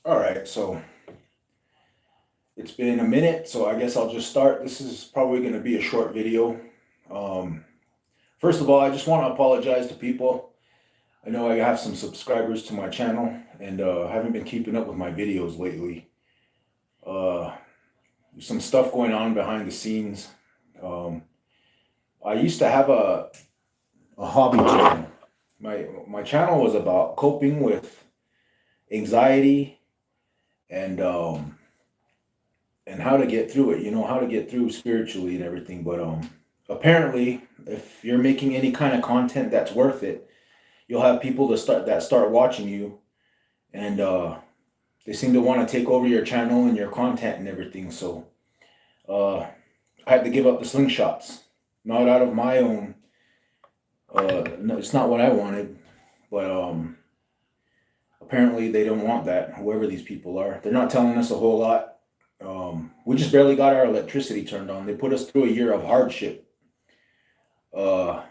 All right, so it's been a minute, so I guess I'll just start. This is probably going to be a short video. Um, First of all, I just want to apologize to people. I know I have some subscribers to my channel and haven't been keeping up with my videos lately. Uh, there's some stuff going on behind the scenes. Um, I used to have a hobby channel. My channel was about coping with anxiety and and how to get through it, how to get through spiritually and everything. But apparently, if you're making any kind of content that's worth it, you'll have people that start watching you, and they seem to want to take over your channel and your content and everything. So uh, I had to give up the slingshots, not out of my own. No, it's not what I wanted, but apparently they don't want that. Whoever these people are, they're not telling us a whole lot. We just barely got our electricity turned on. They put us through a year of hardship. Uh,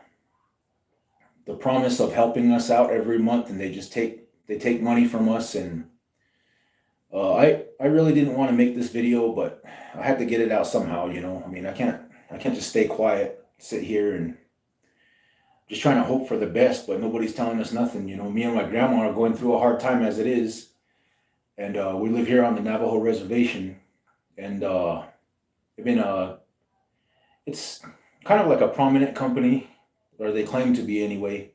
the promise of helping us out every month, and they take money from us. And I really didn't want to make this video, but I had to get it out somehow. I mean, I can't just stay quiet, sit here and just trying to hope for the best, but nobody's telling us nothing. Me and my grandma are going through a hard time as it is, and we live here on the Navajo reservation, and it's been it's kind of like a prominent company, or they claim to be anyway.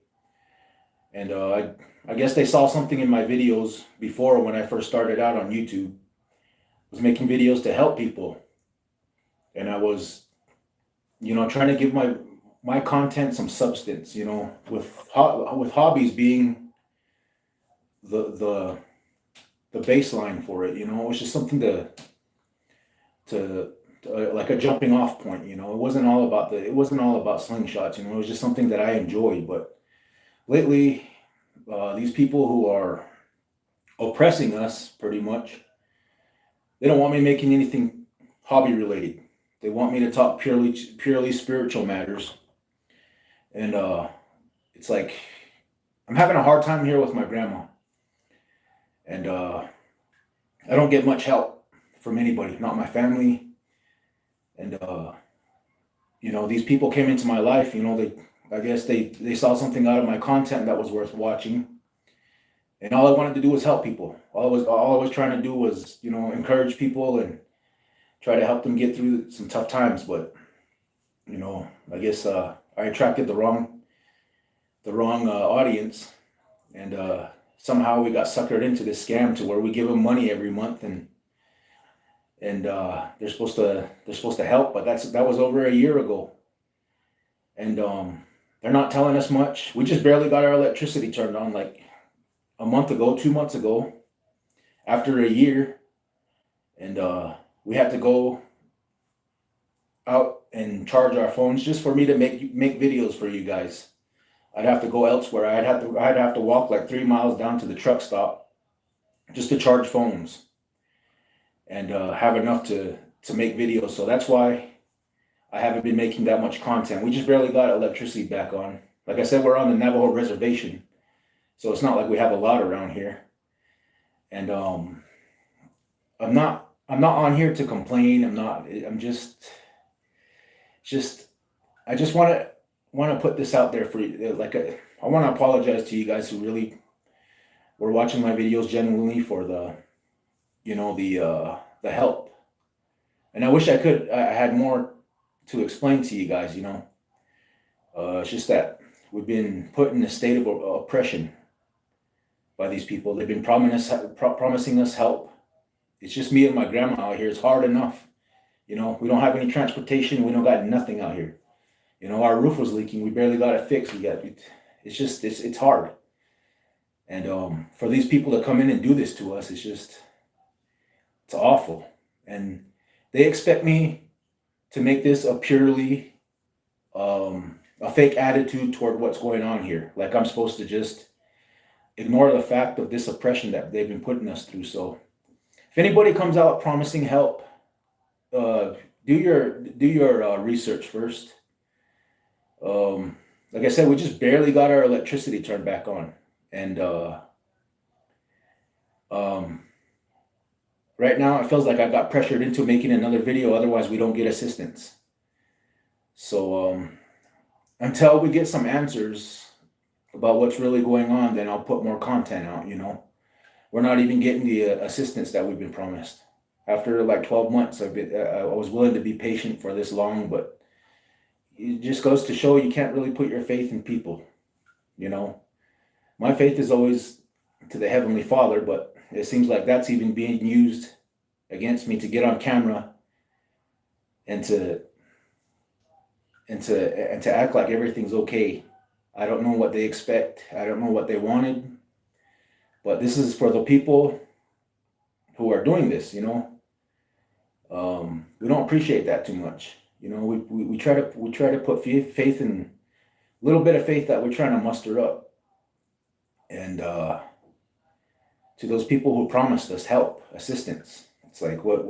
And I guess they saw something in my videos before when I first started out on YouTube. I was making videos to help people, and I was, trying to give my content some substance. With hobbies being the the baseline for it. It was just something to like a jumping off point. It wasn't all about slingshots. It was just something that I enjoyed. But lately, these people who are oppressing us pretty much, they don't want me making anything hobby related. They want me to talk purely spiritual matters, and it's like I'm having a hard time here with my grandma, and I don't get much help from anybody, not my family. And these people came into my life. I guess they saw something out of my content that was worth watching, and all I wanted to do was help people. All I was trying to do was encourage people and try to help them get through some tough times. But I guess I attracted the wrong audience, and somehow we got suckered into this scam to where we give them money every month, and they're supposed to help, but that was over a year ago, and they're not telling us much. We just barely got our electricity turned on like a month ago, 2 months ago, after a year, and we had to go out and charge our phones just for me to make videos for you guys. I'd have to go elsewhere. I'd have to walk like 3 miles down to the truck stop just to charge phones and have enough to make videos. So that's why I haven't been making that much content. We just barely got electricity back on. Like I said, we're on the Navajo reservation, so it's not like we have a lot around here. And I'm not on here to complain. I'm not. I'm just I just want to put this out there for you. I want to apologize to you guys who really were watching my videos genuinely for the help. And I wish I had more to explain to you guys. It's just that we've been put in a state of oppression by these people. They've been promising us help. It's just me and my grandma out here. It's hard enough. We don't have any transportation. We don't got nothing out here. Our roof was leaking. We barely got it fixed. It's hard. And for these people to come in and do this to us, it's awful. And they expect me to make this a fake attitude toward what's going on here. Like I'm supposed to just ignore the fact of this oppression that they've been putting us through. So if anybody comes out promising help, uh, do your research first. Um, like I said, we just barely got our electricity turned back on, and um, right now it feels like I got pressured into making another video, otherwise we don't get assistance. So until we get some answers about what's really going on, then I'll put more content out, you know. We're not even getting the assistance that we've been promised. After like 12 months, I was willing to be patient for this long, but it just goes to show you can't really put your faith in people, you know. My faith is always to the Heavenly Father, but it seems like that's even being used against me to get on camera and to act like everything's okay. I don't know what they expect. I don't know what they wanted, but this is for the people who are doing this, you know. We don't appreciate that too much. You know, we try to put faith in a little bit of faith that we're trying to muster up, and to those people who promised us help, assistance, it's like what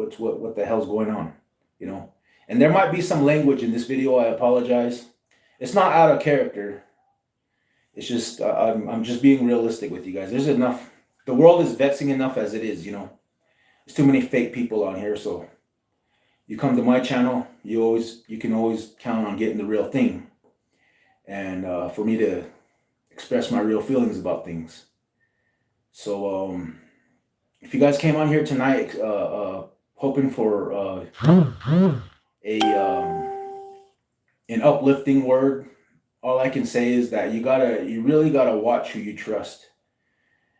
the hell's going on, you know? And there might be some language in this video. I apologize. It's not out of character. It's just I'm just being realistic with you guys. There's enough. The world is vexing enough as it is, you know. There's too many fake people on here, so you come to my channel, you can always count on getting the real thing, and for me to express my real feelings about things. So if you guys came on here tonight hoping for an uplifting word, all I can say is that you really gotta watch who you trust,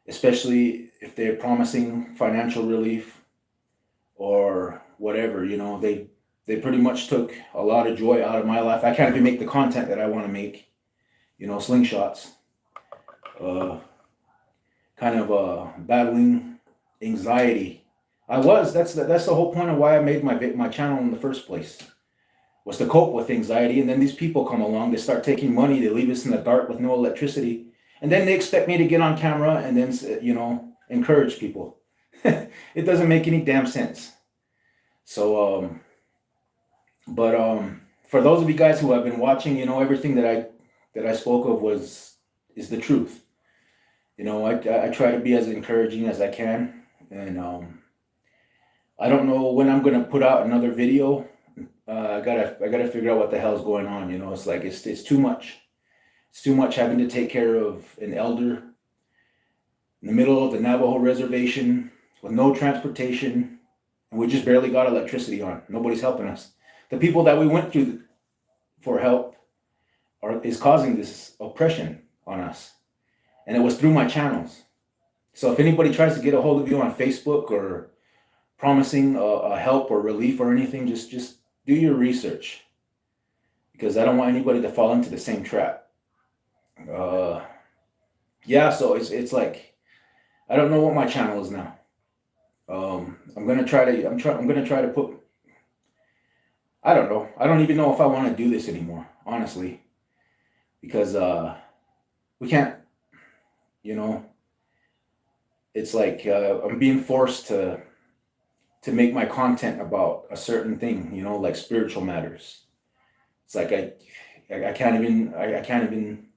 especially if they're promising financial relief or whatever. You know, they pretty much took a lot of joy out of my life. I can't even make the content that I want to make, you know, slingshots, kind of battling anxiety. That's the whole point of why I made my channel in the first place, was to cope with anxiety. And then these people come along, they start taking money, they leave us in the dark with no electricity, and then they expect me to get on camera and then, you know, encourage people. It doesn't make any damn sense. So but for those of you guys who have been watching, you know, everything that I spoke of is the truth. You know, I try to be as encouraging as I can, and I don't know when I'm gonna put out another video. I gotta figure out what the hell's going on. You know, it's like it's too much. It's too much having to take care of an elder in the middle of the Navajo reservation with no transportation, and we just barely got electricity on. Nobody's helping us. The people that we went to for help is causing this oppression on us, and it was through my channels. So if anybody tries to get a hold of you on Facebook or promising a help or relief or anything, just do your research, because I don't want anybody to fall into the same trap. Yeah, so it's like I don't know what my channel is now. I'm gonna try to put. I don't know. I don't even know if I want to do this anymore, honestly, because we can't. You know, it's like I'm being forced to make my content about a certain thing. You know, like spiritual matters. It's like I can't even.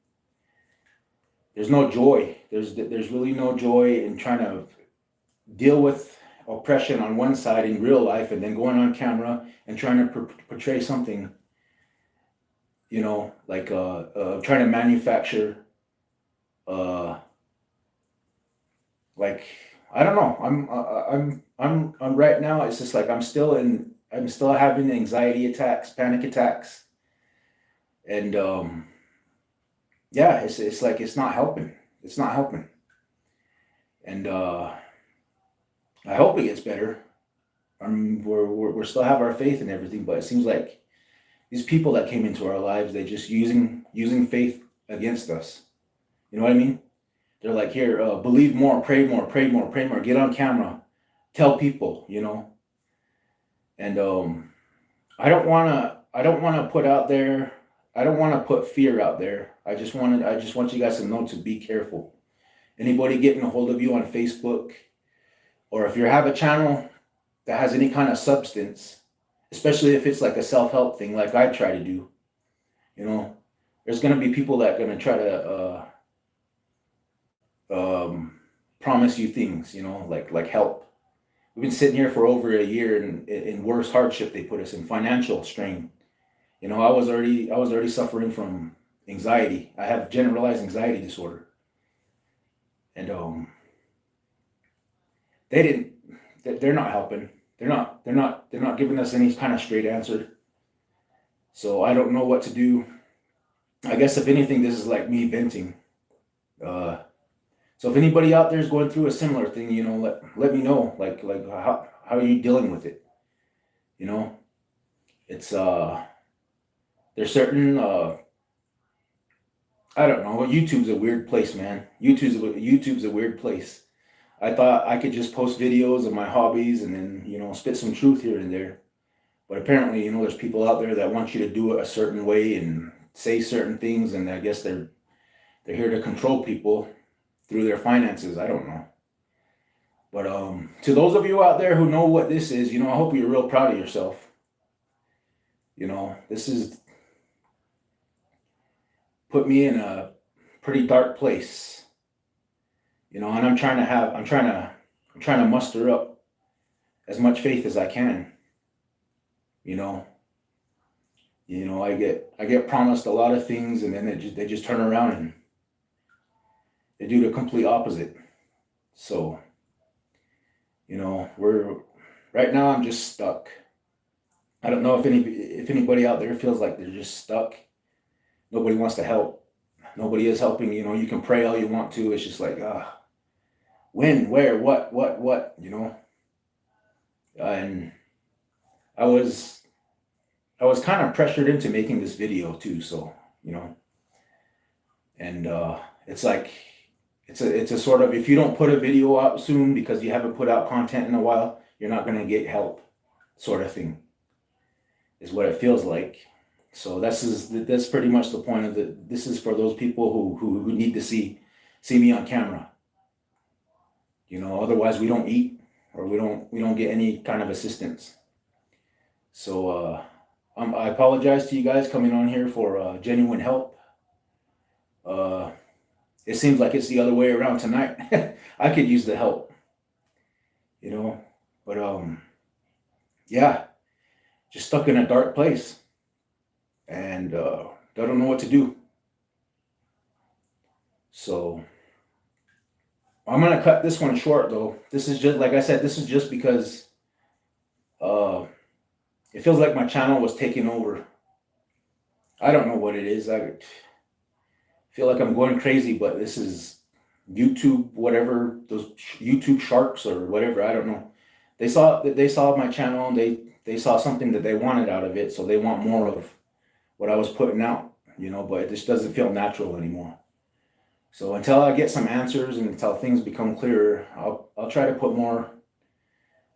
There's no joy. There's really no joy in trying to deal with oppression on one side in real life, and then going on camera and trying to portray something, you know, like trying to manufacture like, I don't know. I'm right now, it's just like I'm still having anxiety attacks, panic attacks, and yeah, it's like it's not helping. It's not helping. And I hope it gets better. We're still have our faith and everything, but it seems like these people that came into our lives, they just using faith against us. You know what I mean? They're like, here, believe more, pray more, pray more, pray more, get on camera, tell people, you know. And I don't wanna put out there, I don't wanna put fear out there. I just want you guys to know to be careful. Anybody getting a hold of you on Facebook, or if you have a channel that has any kind of substance, especially if it's like a self-help thing like I try to do, you know, there's going to be people that are going to try to promise you things, you know, like help, We've been sitting here for over a year in worse hardship. They put us in financial strain. You know, I was already suffering from anxiety. I have generalized anxiety disorder, and they didn't. They're not helping. They're not giving us any kind of straight answer. So I don't know what to do. I guess if anything, this is like me venting. Uh, so if anybody out there is going through a similar thing, you know, let me know. Like how are you dealing with it? You know, it's there's certain I don't know. YouTube's a weird place, man. YouTube's a weird place. I thought I could just post videos of my hobbies and then, you know, spit some truth here and there. But apparently, you know, there's people out there that want you to do it a certain way and say certain things, and I guess they're here to control people through their finances. I don't know. But to those of you out there who know what this is, you know, I hope you're real proud of yourself. You know, this is put me in a pretty dark place. You know, and I'm trying to muster up as much faith as I can. You know, I get promised a lot of things, and then they just turn around and they do the complete opposite. So, you know, we're right now. I'm just stuck. I don't know if anybody out there feels like they're just stuck. Nobody wants to help. Nobody is helping. You know, you can pray all you want to. It's just like when, where, what. You know, and I was I was kind of pressured into making this video too. So you know, and it's like it's a sort of, if you don't put a video out soon because you haven't put out content in a while, you're not gonna get help, sort of thing, is what it feels like. So that's pretty much the point of the. This is for those people who need to see me on camera. You know, otherwise we don't eat, or we don't get any kind of assistance. So I apologize to you guys coming on here for genuine help. Uh, it seems like it's the other way around tonight. I could use the help, you know, but yeah, just stuck in a dark place, and don't know what to do. So I'm gonna cut this one short though. This is just, like I said, this is just because uh, it feels like my channel was taking over. I don't know what it is. I feel like I'm going crazy, but this is YouTube, whatever, those YouTube sharks or whatever. I don't know. They saw my channel, and they saw something that they wanted out of it, so they want more of what I was putting out, you know. But it just doesn't feel natural anymore. So until I get some answers and until things become clearer, I'll try to put more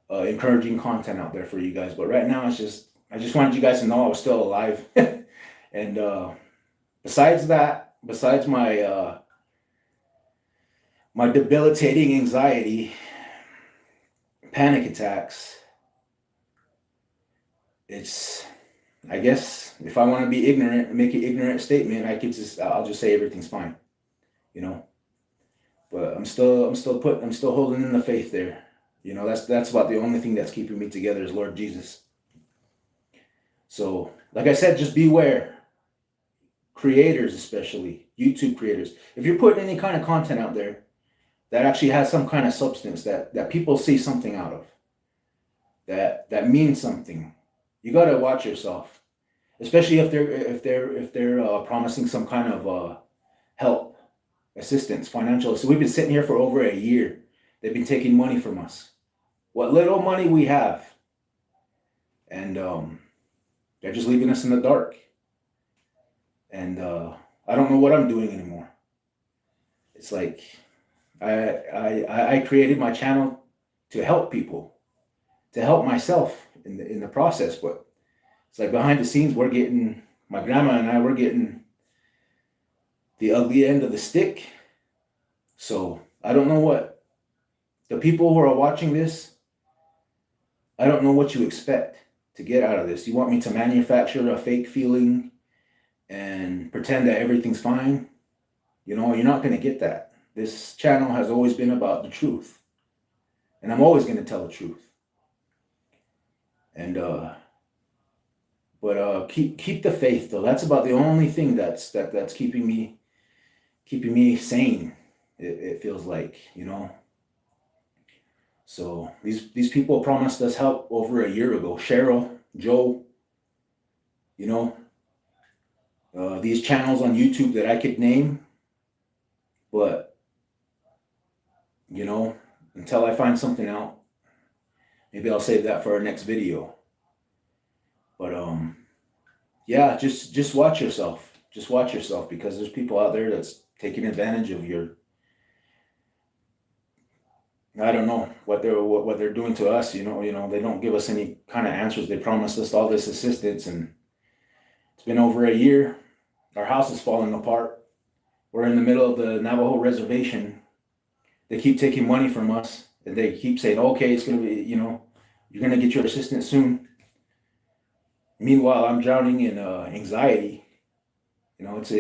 encouraging content out there for you guys. But right now, I just wanted you guys to know I was still alive. And besides that, besides my debilitating anxiety, panic attacks, it's, I guess if I want to be ignorant and make an ignorant statement, I'll just say everything's fine, you know. But I'm still holding in the faith there. You know, that's about the only thing that's keeping me together is Lord Jesus. So, like I said, just beware. Creators, especially YouTube creators. If you're putting any kind of content out there that actually has some kind of substance that people see something out of, that means something, you got to watch yourself. Especially if they're promising some kind of help, assistance, financial. So we've been sitting here for over a year. They've been taking money from us. What little money we have, and they're just leaving us in the dark. And I don't know what I'm doing anymore. It's like I created my channel to help people, to help myself in the process. But it's like behind the scenes, my grandma and I, we're getting the ugly end of the stick. So I don't know what the people who are watching this, I don't know what you expect to get out of this. You want me to manufacture a fake feeling and pretend that everything's fine? You know, you're not going to get that. This channel has always been about the truth, and I'm always going to tell the truth. And but keep the faith though. That's about the only thing that's keeping me sane. It feels like, you know. So these people promised us help over a year ago. Cheryl, Joe, you know, these channels on YouTube that I could name, but you know, until I find something out, maybe I'll save that for our next video. But yeah, just watch yourself. Just watch yourself, because there's people out there that's taking advantage of your, I don't know what they're doing to us. They don't give us any kind of answers. They promised us all this assistance, and it's been over a year. Our house is falling apart. We're in the middle of the Navajo reservation. They keep taking money from us, and they keep saying, "Okay, it's gonna be, you're gonna get your assistance soon." Meanwhile, I'm drowning in anxiety. It's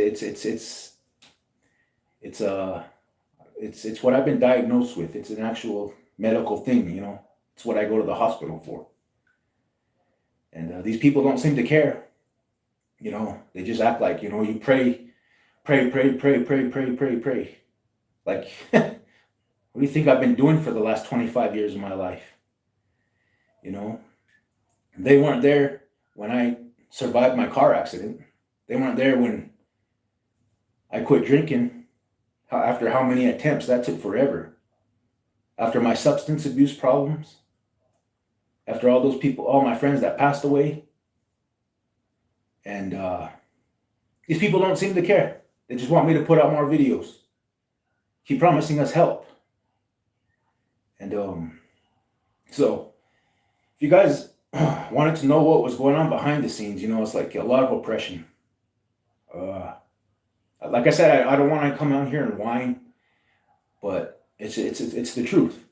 what I've been diagnosed with. It's an actual medical thing. It's what I go to the hospital for. And these people don't seem to care. They just act like, you pray, pray, pray, pray, pray, pray, pray, pray. Like, what do you think I've been doing for the last 25 years of my life? They weren't there when I survived my car accident. They weren't there when I quit drinking. After how many attempts, that took forever. After my substance abuse problems. After all those people, all my friends that passed away. And these people don't seem to care. They just want me to put out more videos. Keep promising us help. And so if you guys wanted to know what was going on behind the scenes, it's like a lot of oppression. Like I said, I don't want to come out here and whine, but it's the truth.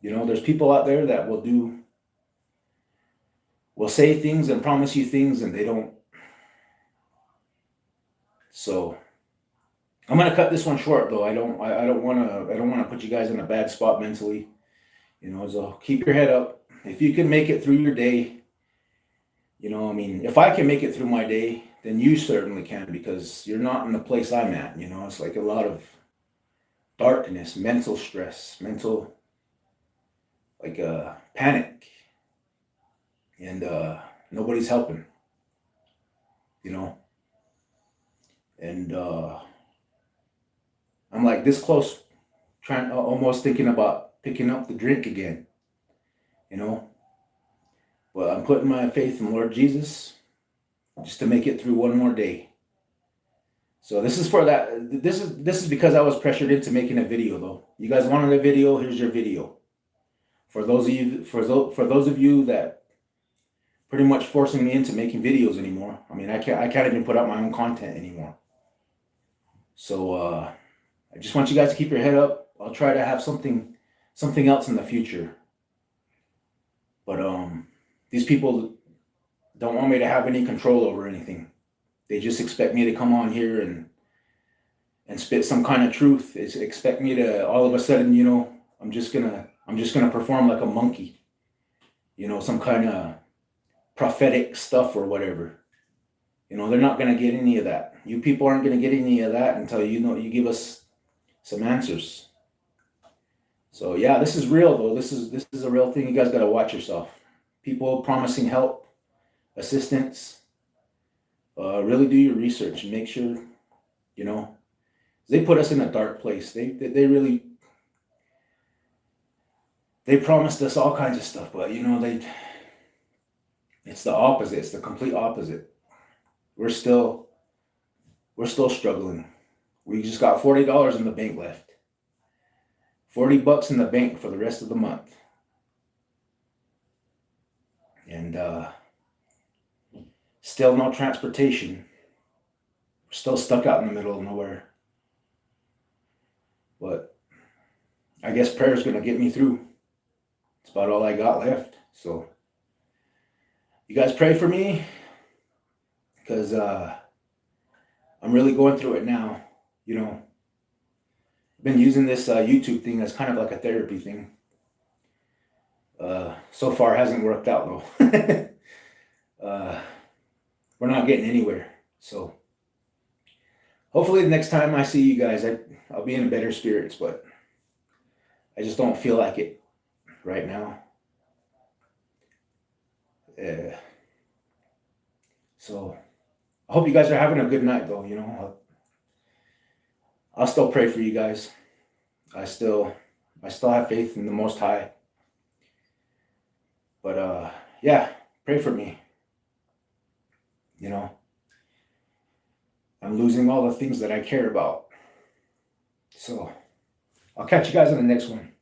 There's people out there that will say things and promise you things, and they don't. So I'm gonna cut this one short, though. I don't want to put you guys in a bad spot mentally. So keep your head up. If you can make it through your day, if I can make it through my day, then you certainly can, because you're not in the place I'm at. It's like a lot of darkness, mental stress, panic, and nobody's helping. And I'm like this close, almost thinking about picking up the drink again. But I'm putting my faith in Lord Jesus just to make it through one more day. So this is for that. This is because I was pressured into making a video, though. You guys wanted a video. Here's your video. For those of you that pretty much forcing me into making videos anymore. I mean, I can't even put out my own content anymore. So I just want you guys to keep your head up. I'll try to have something else in the future. But these people don't want me to have any control over anything. They just expect me to come on here and spit some kind of truth. They expect me to all of a sudden, I'm just gonna perform like a monkey. Some kind of prophetic stuff or whatever. They're not gonna get any of that. You people aren't gonna get any of that until you give us some answers. So yeah, this is real though. This is a real thing. You guys gotta watch yourself. People promising help, assistance. Really do your research and make sure, they put us in a dark place. They promised us all kinds of stuff, but it's the opposite. It's the complete opposite. We're still struggling. We just got $40 in the bank left. $40 in the bank for the rest of the month. And still no transportation. We're still stuck out in the middle of nowhere. But I guess prayer's going to get me through. It's about all I got left. So you guys pray for me, because I'm really going through it now. I've been using this YouTube thing as kind of like a therapy thing. So far hasn't worked out though. We're not getting anywhere. So hopefully the next time I see you guys, I'll be in better spirits, but I just don't feel like it right now. So I hope you guys are having a good night though. I'll still pray for you guys. I still have faith in the Most High. But yeah, pray for me. I'm losing all the things that I care about. So I'll catch you guys on the next one.